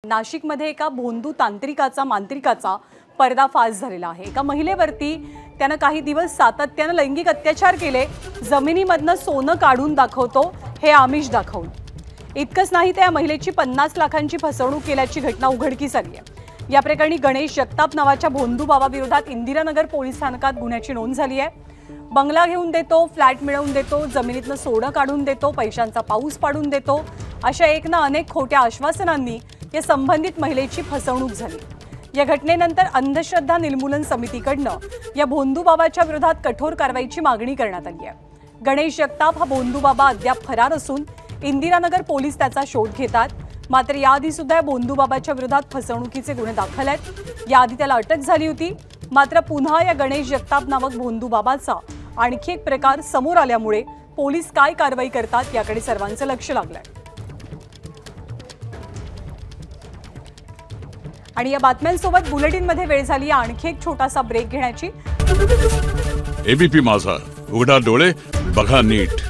नाशिकमध्ये एका भोंदू मांत्रिकाचा पर्दाफाश झालेला आहे। एका महिलेवरती त्याने काही दिवस सातत्याने लैंगिक अत्याचार केले। जमिनीमधनं सोनं काढून दाखवतो हे आमिष दाखवून। इतकंच नाही तर या महिलेची 50 लाखांची फसवणूक केल्याची घटना उघडकीस आली आहे। या प्रकरणी गणेश जगताप नावाच्या भोंदू बाबा विरोधात इंदिरानगर पोलीस स्थानकात गुन्ह्याची नोंद झाली आहे। बंगला घेऊन देतो, फ्लॅट मिळवून देतो, जमिनीतनं सोनं काढून देतो, पैशांचा पाऊस पाडून देतो, अशा एक ना अनेक खोट्या आश्वासनांनी या संबंधित महिलेची फसवणूक झाली। या घटनेनंतर अंधश्रद्धा निर्मूलन समितीकडनं या भोंदू बाबाच्या विरोधात कठोर कारवाईची मागणी करण्यात आली आहे। गणेश जगताप हा भोंदू बाबा अद्याप फरार असून इंदिरानगर पोलीस त्याचा शोध घेतात। मात्र याआधी सुद्धा या भोंदू बाबाच्या विरोधात फसवणुकीचे गुन्हे दाखल आहेत। याआधी त्याला अटक झाली होती। मात्र पुन्हा या गणेश जगताप नामक भोंदू बाबाचा आणखी एक प्रकार समोर आल्यामुळे पोलीस काय कारवाई करतात याकडे सर्वांचं लक्ष लागलंय। आणि या बातम्यांसोबत बुलेटिनमध्ये वेळ झाली आणखी एक छोटासा ब्रेक घेण्याची। एबीपी माझा, उघडा डोळे बघा नीट।